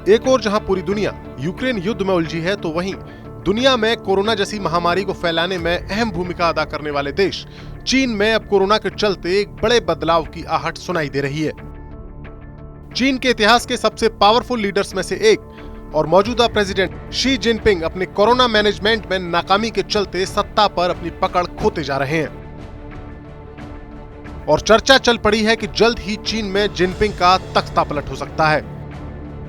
एक ओर जहां पूरी दुनिया यूक्रेन युद्ध में उलझी है, तो वहीं दुनिया में कोरोना जैसी महामारी को फैलाने में अहम भूमिका अदा करने वाले देश चीन में अब कोरोना के चलते एक बड़े बदलाव की आहट सुनाई दे रही है। चीन के इतिहास के सबसे पावरफुल लीडर्स में से एक और मौजूदा प्रेसिडेंट शी जिनपिंग अपने कोरोना मैनेजमेंट में नाकामी के चलते सत्ता पर अपनी पकड़ खोते जा रहे हैं और चर्चा चल पड़ी है कि जल्द ही चीन में जिनपिंग का तख्ता पलट हो सकता है।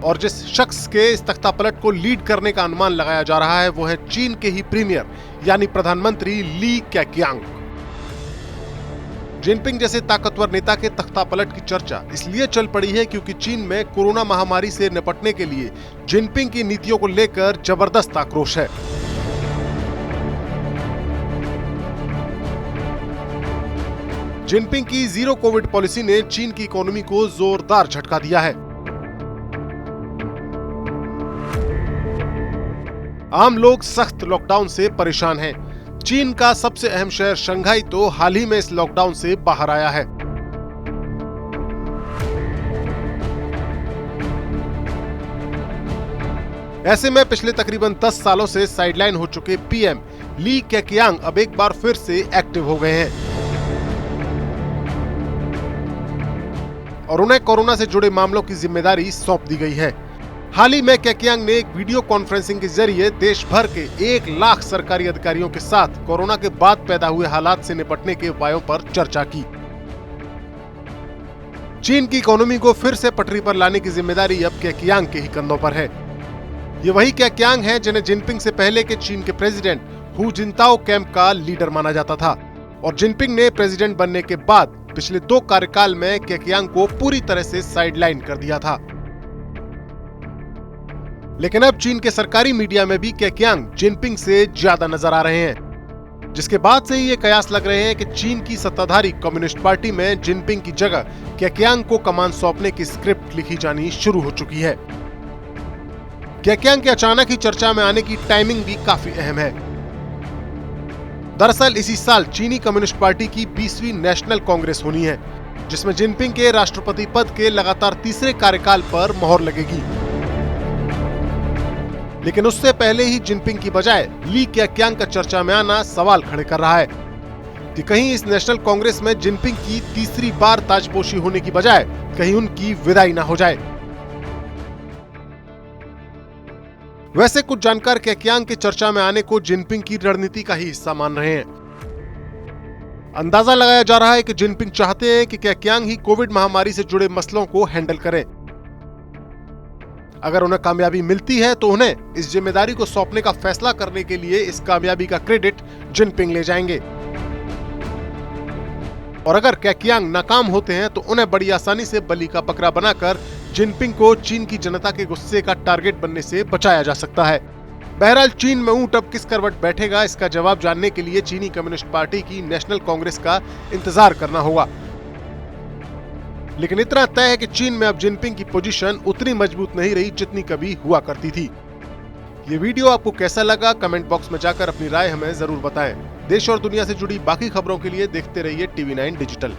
और जिस शख्स के इस तख्ता पलट को लीड करने का अनुमान लगाया जा रहा है वो है चीन के ही प्रीमियर यानी प्रधानमंत्री ली केक्यांग। जिनपिंग जैसे ताकतवर नेता के तख्ता पलट की चर्चा इसलिए चल पड़ी है क्योंकि चीन में कोरोना महामारी से निपटने के लिए जिनपिंग की नीतियों को लेकर जबरदस्त आक्रोश है। जिनपिंग की जीरो कोविड पॉलिसी ने चीन की इकोनॉमी को जोरदार झटका दिया है। आम लोग सख्त लॉकडाउन से परेशान हैं। चीन का सबसे अहम शहर शंघाई तो हाल ही में इस लॉकडाउन से बाहर आया है। ऐसे में पिछले तकरीबन 10 सालों से साइडलाइन हो चुके पीएम ली केक्यांग अब एक बार फिर से एक्टिव हो गए हैं और उन्हें कोरोना से जुड़े मामलों की जिम्मेदारी सौंप दी गई है। हाल ही में केक्यांग ने एक वीडियो कॉन्फ्रेंसिंग के जरिए देश भर के 1 लाख सरकारी अधिकारियों के साथ कोरोना के बाद पैदा हुए हालात से निपटने के उपायों पर चर्चा की। चीन की इकोनॉमी को फिर से पटरी पर लाने की जिम्मेदारी अब केक्यांग के ही कंधों पर है। ये वही केक्यांग हैं जिन्हें जिनपिंग से पहले के चीन के प्रेसिडेंट हू जिनताओ कैंप का लीडर माना जाता था और जिनपिंग ने प्रेसिडेंट बनने के बाद पिछले 2 कार्यकाल में केक्यांग को पूरी तरह से साइडलाइन कर दिया था। लेकिन अब चीन के सरकारी मीडिया में भी केक्यांग जिनपिंग से ज्यादा नजर आ रहे हैं, जिसके बाद से ही ये कयास लग रहे हैं कि चीन की सत्ताधारी कम्युनिस्ट पार्टी में जिनपिंग की जगह केक्यांग को कमान सौंपने की स्क्रिप्ट लिखी जानी शुरू हो चुकी है। केक्यांग के अचानक ही चर्चा में आने की टाइमिंग भी काफी अहम है। दरअसल इसी साल चीनी कम्युनिस्ट पार्टी की 20वीं नेशनल कांग्रेस होनी है, जिसमें जिनपिंग के राष्ट्रपति पद के लगातार तीसरे कार्यकाल पर मोहर लगेगी। लेकिन उससे पहले ही जिनपिंग की बजाय ली केक्यांग का चर्चा में आना सवाल खड़े कर रहा है कि कहीं इस नेशनल कांग्रेस में जिनपिंग की तीसरी बार ताजपोशी होने की बजाय कहीं उनकी विदाई ना हो जाए। वैसे कुछ जानकार केक्यांग के चर्चा में आने को जिनपिंग की रणनीति का ही हिस्सा मान रहे हैं। अंदाजा लगाया जा रहा है कि जिनपिंग चाहते हैं कि केक्यांग ही कोविड महामारी से जुड़े मसलों को हैंडल करें। अगर उन्हें कामयाबी मिलती है तो उन्हें इस जिम्मेदारी को सौंपने का फैसला करने के लिए इस कामयाबी का क्रेडिट जिनपिंग ले जाएंगे और अगर केक्यांग नाकाम होते हैं तो उन्हें बड़ी आसानी से बलि का बकरा बनाकर जिनपिंग को चीन की जनता के गुस्से का टारगेट बनने से बचाया जा सकता है। बहरहाल चीन में ऊंट अब किस करवट बैठेगा, इसका जवाब जानने के लिए चीनी कम्युनिस्ट पार्टी की नेशनल कांग्रेस का इंतजार करना होगा। लेकिन इतना तय है कि चीन में अब जिनपिंग की पोजीशन उतनी मजबूत नहीं रही जितनी कभी हुआ करती थी। ये वीडियो आपको कैसा लगा, कमेंट बॉक्स में जाकर अपनी राय हमें जरूर बताएं। देश और दुनिया से जुड़ी बाकी खबरों के लिए देखते रहिए TV9 डिजिटल।